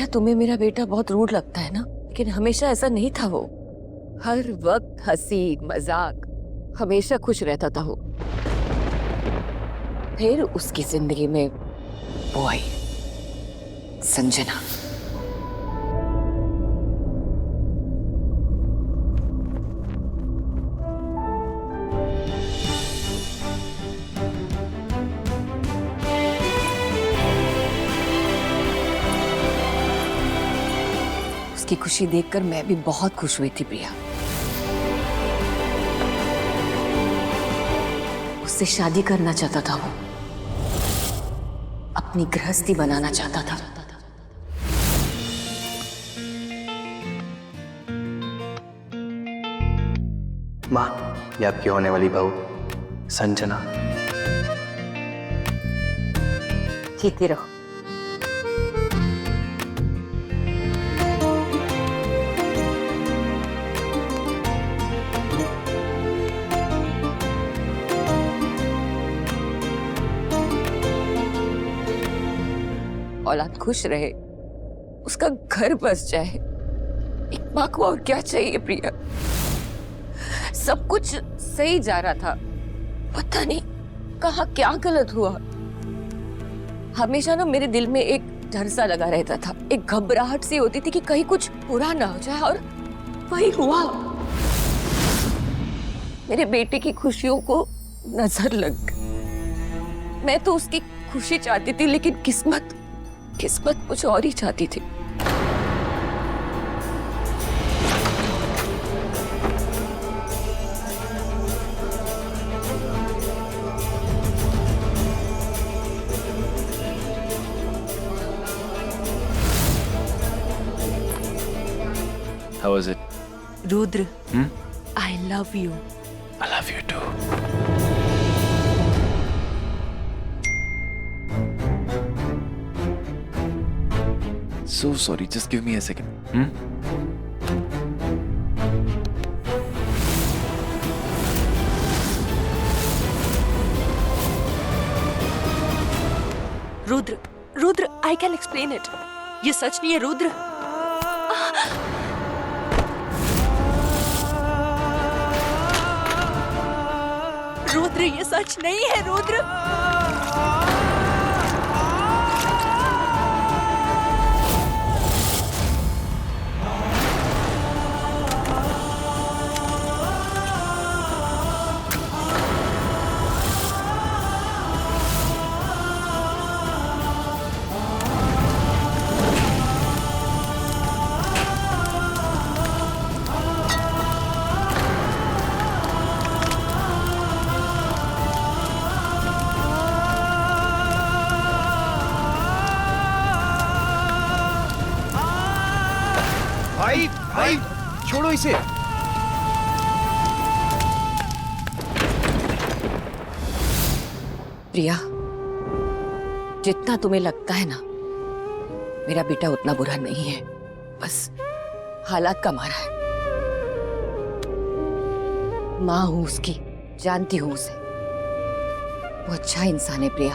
तुम्हें मेरा बेटा बहुत रूड लगता है ना, लेकिन हमेशा ऐसा नहीं था वो। हर वक्त हंसी मजाक, हमेशा खुश रहता था वो। फिर उसकी जिंदगी में वो आई, संजना। उसकी खुशी देखकर मैं भी बहुत खुश हुई थी प्रिया। उससे शादी करना चाहता था वो, अपनी गृहस्थी बनाना चाहता था। माँ, ये आपकी होने वाली बहू संजना। जीती रहो। औलाद खुश रहे, उसका घर बस जाए, एक माँ को और क्या चाहिए प्रिया। सब कुछ सही जा रहा था, पता नहीं कहाँ क्या गलत हुआ। हमेशा ना मेरे दिल में एक डर सा लगा रहता था, एक घबराहट सी होती थी कि कहीं कुछ बुरा ना हो जाए, और वही हुआ। मेरे बेटे की खुशियों को नजर लग गई। मैं तो उसकी खुशी चाहती थी, लेकिन किस्मत कुछ और ही चाहती थी। How was it? Rudra, I love you. I love you too. So sorry, just give me a second. Rudra, I can explain it. ये सच नहीं है रुद्र। रुद्र, ये सच नहीं है रुद्र। भाई छोड़ो इसे। प्रिया, जितना तुम्हें लगता है ना, मेरा बेटा उतना बुरा नहीं है, बस हालात का मारा है। माँ हूं उसकी, जानती हूं उसे, वो अच्छा इंसान है प्रिया।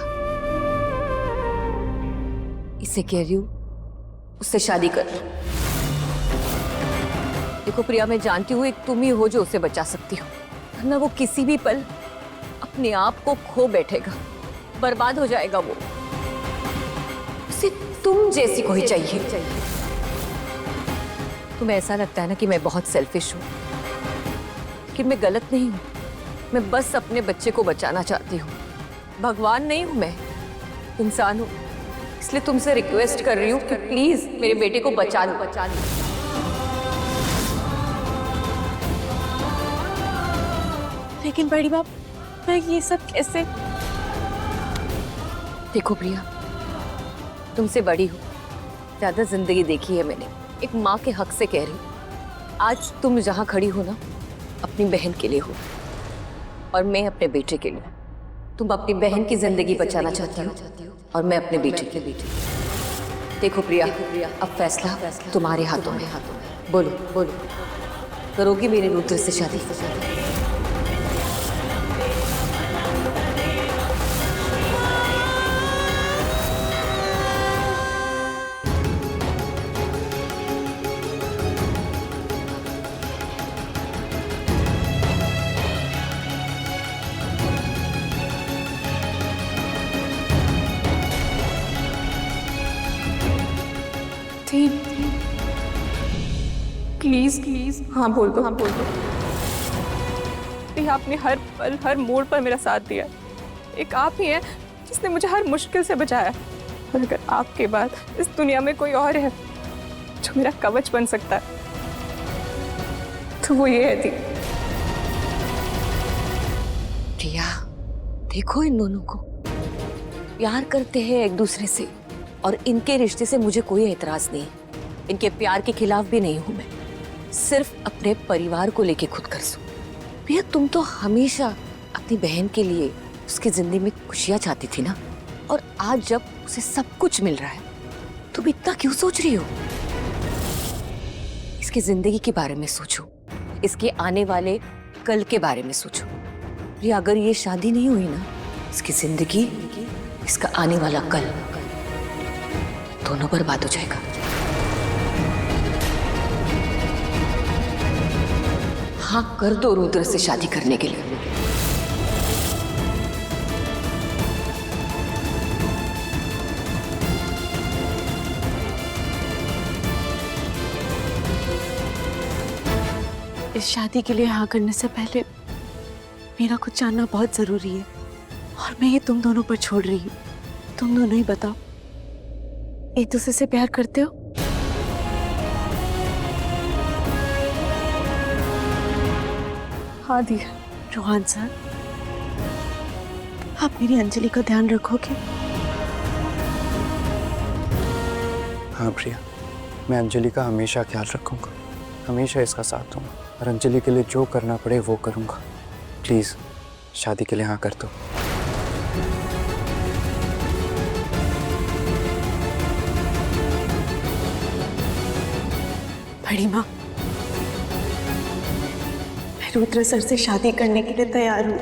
इसे कह रही हूं, उससे शादी कर लो। देखो प्रिया, मैं जानती हूँ एक तुम ही हो जो उसे बचा सकती हो, वरना वो किसी भी पल अपने आप को खो बैठेगा, बर्बाद हो जाएगा वो। उसे तुम जैसी कोई चाहिए। तुम्हें ऐसा लगता है ना कि मैं बहुत सेल्फिश हूँ, लेकिन मैं गलत नहीं हूँ। मैं बस अपने बच्चे को बचाना चाहती हूँ। भगवान नहीं हूँ मैं, इंसान हूँ। इसलिए तुमसे रिक्वेस्ट कर रही हूँ कि प्लीज मेरे बेटे को बचा लो। लेकिन बड़ी बाप, मैं ये सब कैसे? देखो प्रिया, तुमसे बड़ी हो, ज्यादा जिंदगी देखी है मैंने, एक माँ के हक से कह रही हूँ। आज तुम जहाँ खड़ी हो ना, अपनी बहन के लिए हो, और मैं अपने बेटे के लिए। तुम अपनी बहन की जिंदगी बचाना चाहती हो, और मैं अपने बेटे के लिए। देखो प्रिया, अब फैसला तुम्हारे हाथों में। बोलो, करोगी मेरे रुद्र से शादी? प्लीज प्लीज हाँ बोल दो, हाँ बोल दो। प्रिया, आपने हर पल हर मोड़ पर मेरा साथ दिया। एक आप ही हैं जिसने मुझे हर मुश्किल से बचाया। और अगर आपके बाद इस दुनिया में कोई और है जो मेरा कवच बन सकता है तो वो ये है दी। प्रिया, देखो इन दोनों को, प्यार करते हैं एक दूसरे से और इनके रिश्ते से मुझे कोई एतराज नहीं। इनके प्यार के खिलाफ भी नहीं हूं मैं, सिर्फ अपने परिवार को लेके खुद गर्ज हूं। प्रिया, तुम तो हमेशा अपनी बहन के लिए उसकी जिंदगी में खुशियां चाहती थी ना, और आज जब उसे सब कुछ मिल रहा है तुम इतना क्यों सोच रही हो? इसकी जिंदगी के बारे में सोचो, इसके आने वाले कल के बारे में सोचो। प्रिया, अगर ये शादी नहीं हुई ना, इसकी जिंदगी, इसका आने वाला कल दोनों बर्बाद हो जाएगा। हाँ कर दो रुद्र से शादी करने के लिए। इस शादी के लिए हाँ करने से पहले मेरा कुछ जानना बहुत जरूरी है, और मैं ये तुम दोनों पर छोड़ रही हूँ। तुम दोनों ही बताओ, एक दूसरे से प्यार करते हो? हाँ दी। रोहन सर, आप मेरी अंजलि का ध्यान रखोगे? हाँ प्रिया, मैं अंजलि का हमेशा ख्याल रखूंगा, हमेशा इसका साथ दूंगा, और अंजलि के लिए जो करना पड़े वो करूंगा। प्लीज शादी के लिए हाँ कर दो। बड़ी माँ, मैं रुद्र सर से शादी करने के लिए तैयार हूँ।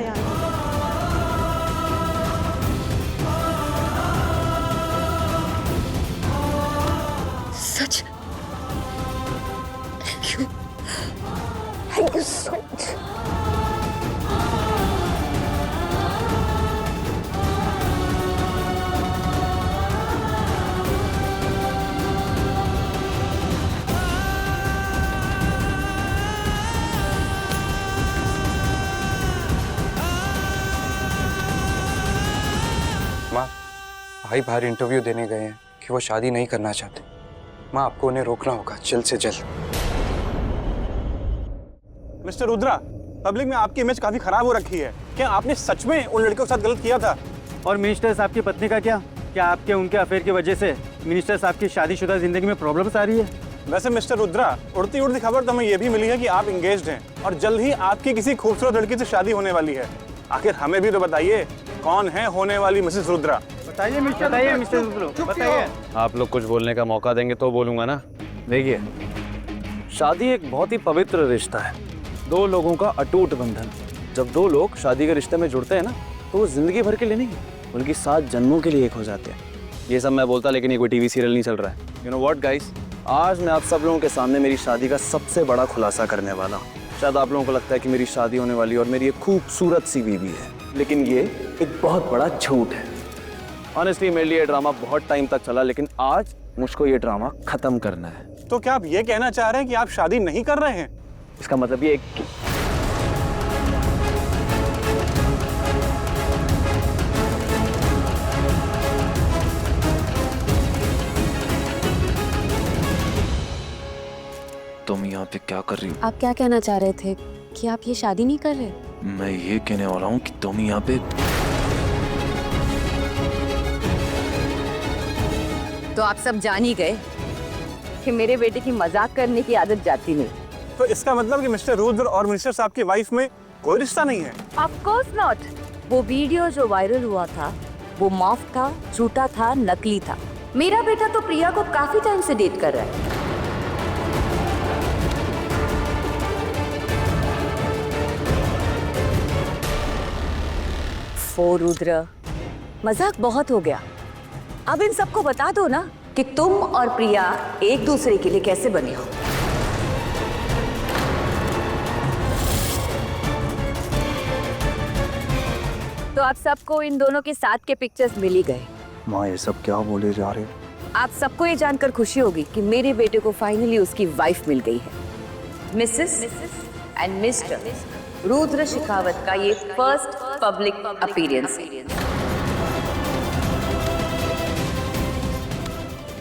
सच? Thank you so much. माँ, भाई बाहर इंटरव्यू देने गए हैं कि वो शादी नहीं करना चाहते। माँ, आपको उन्हें रोकना होगा जल्द से जल्द। मिस्टर रुद्रा, पब्लिक में आपकी इमेज काफी खराब हो रखी है। क्या आपने सच में उन लड़कियों के साथ गलत किया था? और मिनिस्टर साहब की पत्नी का क्या आपके उनके अफेयर की वजह से मिनिस्टर साहब की शादीशुदा जिंदगी में प्रॉब्लम्स आ रही है? वैसे मिस्टर रुद्रा, उड़ती उड़ती खबर तो हमें ये भी मिली है कि आप एंगेज्ड हैं और जल्द ही आपकी किसी खूबसूरत लड़की से शादी होने वाली है। आखिर हमें भी तो बताइए, कौन है होने वाली मिसेस रुद्रा? बताइए मिस्टर रुद्रा, बताइए। आप लोग कुछ बोलने का मौका देंगे तो बोलूंगा ना। देखिए, शादी एक बहुत ही पवित्र रिश्ता है, दो लोगों का अटूट बंधन। जब दो लोग शादी के रिश्ते में जुड़ते हैं ना, तो वो जिंदगी भर के लिए नहीं बल्कि 7 जन्मों के लिए एक हो जाते हैं। ये सब मैं बोलता, लेकिन ये कोई टीवी सीरियल नहीं चल रहा है। यू नो व्हाट गाइस, आज मैं आप सब लोगों के सामने मेरी शादी का सबसे बड़ा खुलासा करने वाला हूँ। शायद आप लोगों को लगता है कि मेरी शादी होने वाली और मेरी एक खूबसूरत सी बीवी है, लेकिन ये एक बहुत बड़ा झूठ है। ऑनेस्टली मेरे लिए ये ड्रामा बहुत टाइम तक चला, लेकिन आज मुझको ये ड्रामा खत्म करना है। तो क्या आप ये कहना चाह रहे हैं कि आप शादी नहीं कर रहे हैं? इसका मतलब ये कि तुम यहाँ पे क्या कर रही हो? आप क्या कहना चाह रहे थे कि आप ये शादी नहीं कर रहे? मैं ये कहने वाला हूँ कि तुम यहाँ पे। तो आप सब जान ही गए कि मेरे बेटे की मजाक करने की आदत जाती नहीं। तो इसका मतलब कि मिस्टर रुद्र और मिनिस्टर साहब की वाइफ में कोई रिश्ता नहीं है? Of course not. वो वीडियो जो वायरल हुआ था वो मॉफ था, झूठा था, नकली था। मेरा बेटा तो प्रिया को काफी टाइम से डेट कर रहा है। फो रुद्र, मजाक बहुत हो गया। अब इन सबको बता दो ना कि तुम और प्रिया एक दूसरे के लिए कैसे बने हो। तो आप सबको इन दोनों के साथ के पिक्चर्स मिल ही गए। माँ, ये सब क्या बोले जा रहे हो? आप सबको ये जानकर खुशी होगी कि मेरे बेटे को फाइनली उसकी वाइफ मिल गई है। Mrs and mister Rudra Shekhawat का ये फर्स्ट पब्लिक अपीयरेंस है।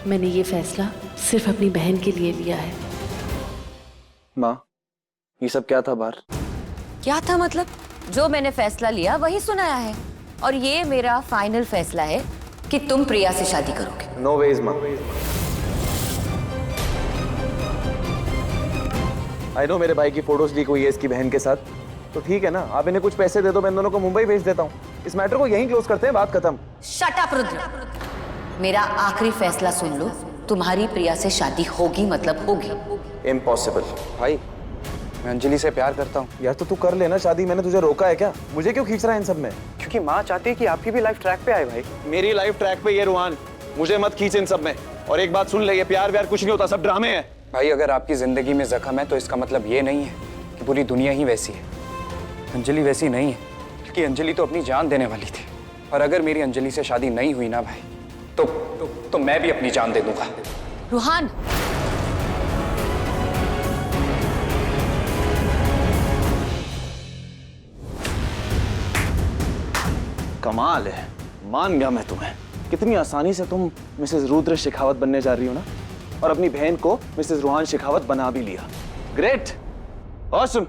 मैंने ये फैसला सिर्फ अपनी बहन के लिए लिया है। माँ, ये सब क्या था बाहर? क्या था मतलब? जो मैंने फैसला लिया वही सुनाया है, और ये मेरा फाइनल फैसला है कि तुम प्रिया से शादी करोगे। नो वेज माँ। आई नो मेरे भाई की फोटोज लीक हुई है इसकी बहन के साथ, तो ठीक है ना, आप इन्हें कुछ पैसे दे दो, मैं दोनों को मुंबई भेज देता हूँ। इस मैटर को यहीं क्लोज करते हैं, बात खत्म। शट अप रुद्र, मेरा आखिरी फैसला सुन लो। तुम्हारी प्रिया से शादी होगी मतलब होगी। इम्पॉसिबल। भाई, मैं अंजलि से प्यार करता हूँ। यार तो तू कर लेना शादी, मैंने तुझे रोका है क्या? मुझे क्यों खींच रहा है इन सब में? क्योंकि माँ चाहती है कि आपकी भी लाइफ ट्रैक पे आए भाई। मेरी लाइफ ट्रैक पे ये रुहान, मुझे मत खींच इन सब में। और एक बात सुन ले, ये प्यार व्यार कुछ नहीं होता, सब ड्रामे हैं। भाई, अगर आपकी जिंदगी में जख्म है तो इसका मतलब ये नहीं है कि पूरी दुनिया ही वैसी है। अंजलि वैसी नहीं है, क्योंकि अंजलि तो अपनी जान देने वाली थी। और अगर मेरी अंजलि से शादी नहीं हुई ना भाई, तो मैं भी अपनी जान दे दूंगा। रुहान, कमाल है, मान गया मैं तुम्हें। कितनी आसानी से तुम मिसेस रुद्र शेखावत बनने जा रही हो ना, और अपनी बहन को मिसेस रुहान शेखावत बना भी लिया। Great, awesome.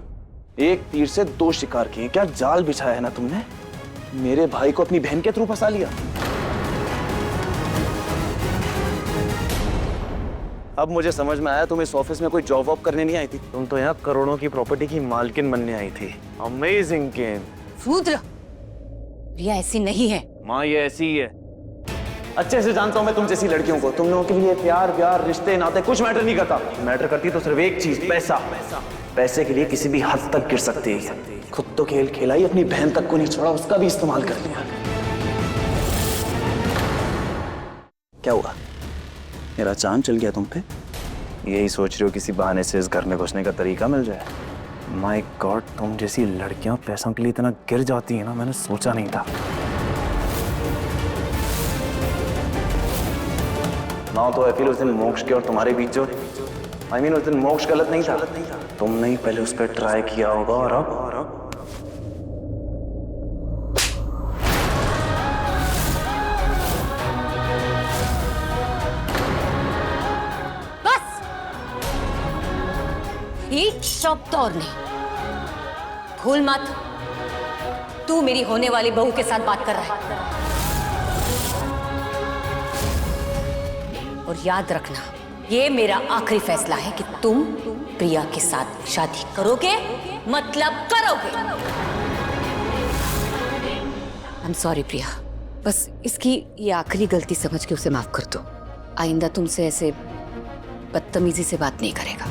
एक तीर से दो शिकार किए। क्या जाल बिछाया है ना तुमने। मेरे भाई को अपनी बहन के थ्रू फंसा लिया। अब मुझे समझ में आया, तुम इस ऑफिस में कोई जॉब वॉब करने नहीं आई थी, तुम तो यहाँ करोड़ों की प्रॉपर्टी की मालकिन बनने आई थी। Amazing game. रुद्र, प्रिया ऐसी नहीं है। माँ, ये ऐसी ही है। अच्छे से जानता हूं मैं तुम जैसी लड़कियों को। तुम लोगों के लिए प्यार व्यार रिश्ते नाते कुछ मैटर नहीं करता। मैटर करती तो सिर्फ एक चीज, पैसा। पैसे के लिए किसी भी हद तक गिर सकती है। खुद तो खेल खेला ही, अपनी बहन तक को नहीं छोड़ा, उसका भी इस्तेमाल कर लिया। क्या हुआ? मेरा चांद चल गया तुम पे? यही सोच रही हो किसी बहाने से इस घर में घुसने का तरीका मिल जाए? माय गॉड, तुम जैसी लड़कियां पैसों के लिए इतना गिर जाती है ना, मैंने सोचा नहीं था। ना तो आई फील उस दिन मोक्ष के और तुम्हारे बीच जो उस दिन मोक्ष गलत नहीं था, तुमने ही पहले उस पर ट्राई किया होगा। और अब बस एक शब्द और नहीं। भूल मत, तू मेरी होने वाली बहू के साथ बात कर रहा है। और याद रखना, ये मेरा आखिरी फैसला है कि तुम प्रिया के साथ शादी करोगे मतलब करोगे। आई एम सॉरी प्रिया, बस इसकी ये आखिरी गलती समझ के उसे माफ कर दो। आइंदा तुमसे ऐसे बदतमीजी से बात नहीं करेगा।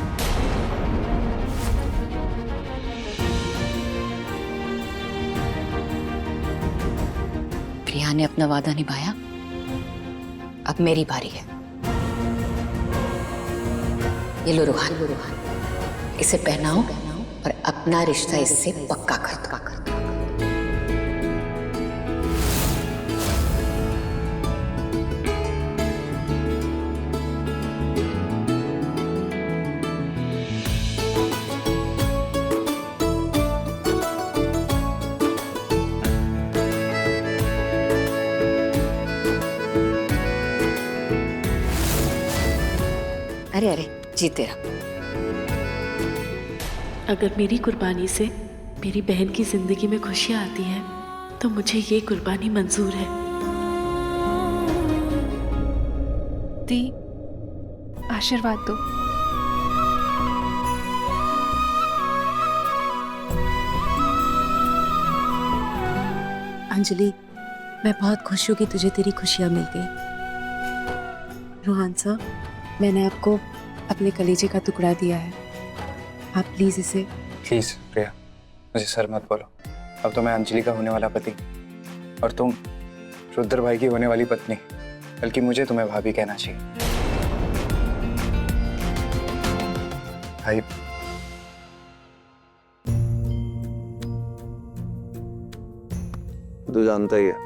प्रिया ने अपना वादा निभाया, अब मेरी बारी है। ये लो रुहान, इसे पहनाओ और अपना रिश्ता इससे पक्का कर दो। अरे अरे, जीते रहो। अगर मेरी कुर्बानी से मेरी बहन की जिंदगी में खुशियां आती हैं, तो मुझे ये कुर्बानी मंजूर है। दी, आशीर्वाद दो। अंजलि, मैं बहुत खुश हूँ कि तुझे तेरी खुशियाँ मिल गई। रोहान साहब, मैंने आपको अपने कलेजे का टुकड़ा दिया है, आप प्लीज इसे। प्लीज प्रिया, मुझे सर मत बोलो। अब तो मैं अंजलि का होने वाला पति और तुम रुद्र भाई की होने वाली पत्नी, बल्कि मुझे तुम्हें भाभी कहना चाहिए। भाई, तू जानता ही है,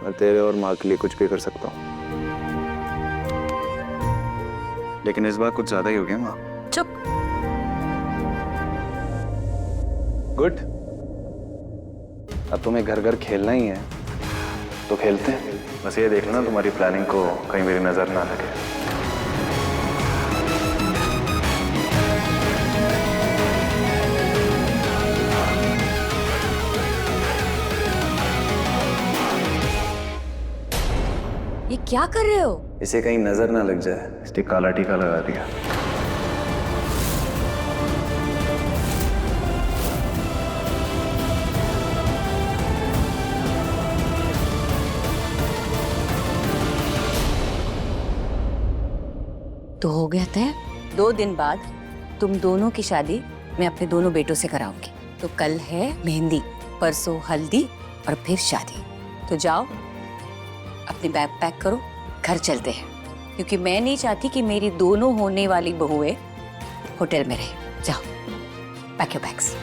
मैं तेरे और माँ के लिए कुछ भी कर सकता हूँ। लेकिन इस बार कुछ ज्यादा ही हो गया माँ। चुप। गुड। अब तुम्हें घर घर खेलना ही है तो खेलते हैं। बस ये देख लेना तुम्हारी प्लानिंग को कहीं मेरी नजर ना लगे। ये क्या कर रहे हो? इसे कहीं नजर ना लग जाए इसलिए काला टीका लगा दिया। तो हो गया तय। 2 दिन बाद तुम दोनों की शादी मैं अपने दोनों बेटों से कराऊंगी। तो कल है मेहंदी, परसों हल्दी और फिर शादी। तो जाओ अपनी बैग पैक करो, घर चलते हैं। क्योंकि मैं नहीं चाहती कि मेरी दोनों होने वाली बहुएं होटल में रहे। जाओ पैक योर बैग्स।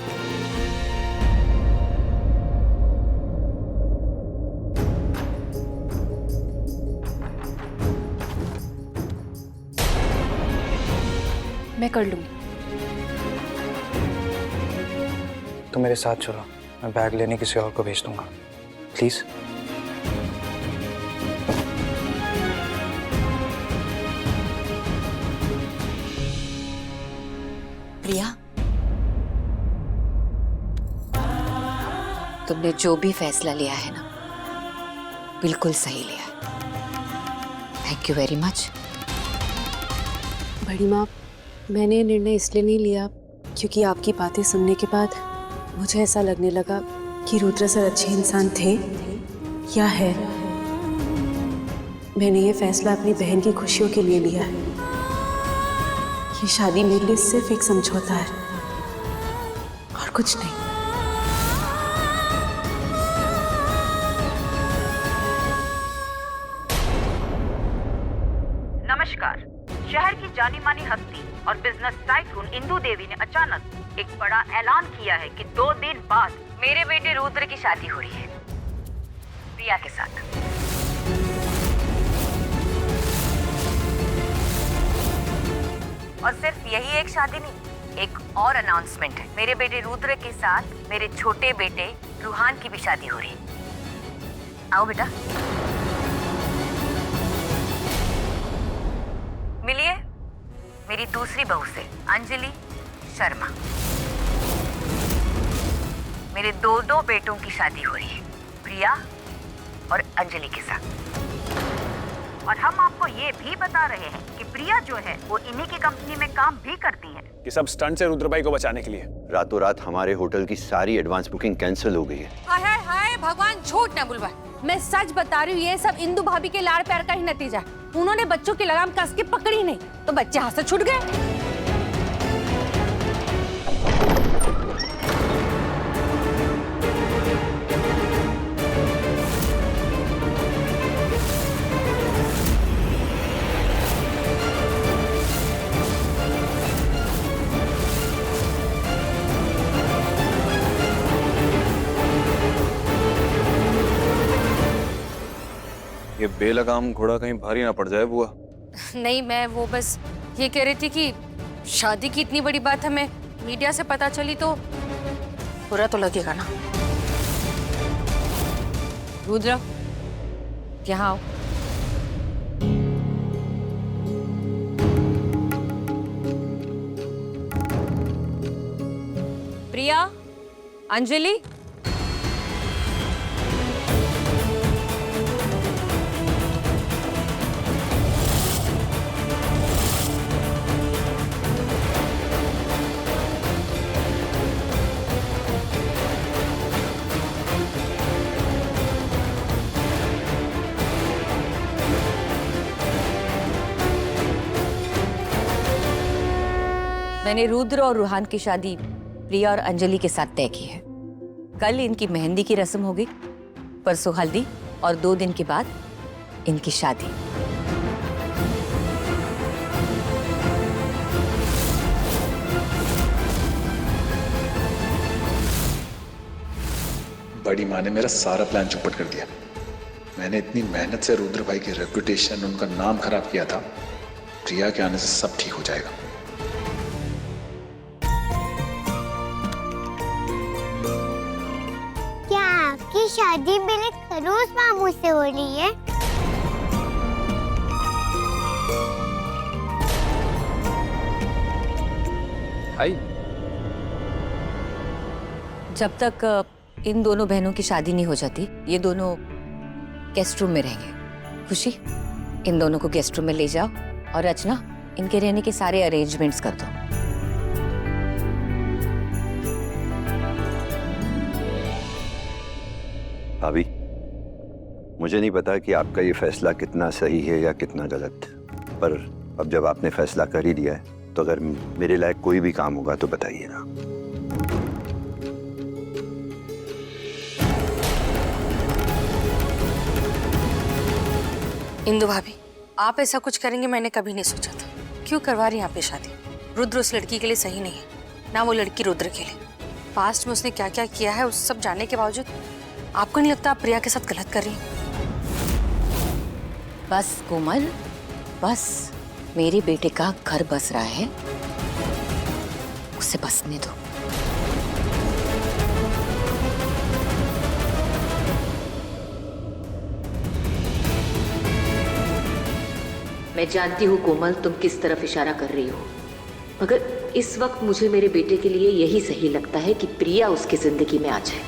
मैं कर लूंगी। तुम मेरे साथ चलो, मैं बैग लेने किसी और को भेज दूंगा। प्लीज। प्रिया, तुमने जो भी फैसला लिया है ना, बिल्कुल सही लिया है। Thank you very much. बड़ी माँ, मैंने ये निर्णय इसलिए नहीं लिया क्योंकि आपकी बातें सुनने के बाद मुझे ऐसा लगने लगा कि रुद्र सर अच्छे इंसान थे या है। मैंने ये फैसला अपनी बहन की खुशियों के लिए लिया है। ये शादी मेरे लिए सिर्फ एक समझौता है और कुछ नहीं। नमस्कार। शहर की जानी मानी हस्ती और बिजनेस टाइकून इंदु देवी ने अचानक एक बड़ा ऐलान किया है कि 2 दिन बाद मेरे बेटे रुद्र की शादी हो रही है प्रिया के साथ। और सिर्फ यही एक शादी नहीं, एक और अनाउंसमेंट है। मेरे बेटे रुद्र के साथ मेरे छोटे बेटे रूहान की भी शादी हो रही है। आओ बेटा, मिलिए मेरी दूसरी बहू से, अंजलि शर्मा। मेरे 2 बेटों की शादी हो रही है, प्रिया और अंजलि के साथ। और हम आपको ये भी बता रहे हैं कि प्रिया जो है वो इन्हीं की कंपनी में काम भी करती है। ये सब स्टंट से रुद्र भाई को बचाने के लिए। रातों रात हमारे होटल की सारी एडवांस बुकिंग कैंसिल हो गई है। हाय हाय हाय भगवान, झूठ ना बुलवा। मैं सच बता रही हूँ, ये सब इंदु भाभी के लाड़ प्यार का ही नतीजा है। उन्होंने बच्चों की लगाम कस के पकड़ी नहीं तो बच्चे हाथ से छूट गए। ये बेलगाम घोड़ा कहीं भारी ना पड़ जाए बुआ। नहीं, मैं वो बस ये कह रही थी कि शादी की इतनी बड़ी बात हमें मीडिया से पता चली तो बुरा तो लगेगा ना। रुद्र, यहाँ आओ। प्रिया, अंजलि, मैंने रुद्र और रूहान की शादी प्रिया और अंजलि के साथ तय की है। कल इनकी मेहंदी की रस्म होगी, परसों हल्दी और 2 दिन के बाद इनकी शादी। बड़ी माँ ने मेरा सारा प्लान चौपट कर दिया। मैंने इतनी मेहनत से रुद्र भाई की रेपुटेशन, उनका नाम खराब किया था। प्रिया के आने से सब ठीक हो जाएगा। क्या आपकी शादी मेरे खरोस मामू से हो रही है? आई जब तक इन दोनों बहनों की शादी नहीं हो जाती ये दोनों गेस्ट रूम में रहेंगे। खुशी, इन दोनों को गेस्ट रूम में ले जाओ और रचना, इनके रहने के सारे अरेंजमेंट्स कर दो। भाभी, मुझे नहीं पता कि आपका ये फैसला कितना सही है या कितना गलत, पर अब जब आपने फैसला कर ही दिया है तो अगर मेरे लायक कोई भी काम होगा तो बताइए ना। इंदु भाभी, आप ऐसा कुछ करेंगे मैंने कभी नहीं सोचा था। क्यों करवा रही हैं आप ये शादी? रुद्र उस लड़की के लिए सही नहीं है, ना वो लड़की रुद्र के लिए। पास्ट में उसने क्या क्या किया है उस सब जानने के बावजूद आपको नहीं लगता आप प्रिया के साथ गलत कर रही हैं? बस कोमल, बस, मेरे बेटे का घर बस रहा है, उसे बसने दो। मैं जानती हूँ कोमल तुम किस तरफ इशारा कर रही हो, मगर इस वक्त मुझे मेरे बेटे के लिए यही सही लगता है कि प्रिया उसकी जिंदगी में आ जाए।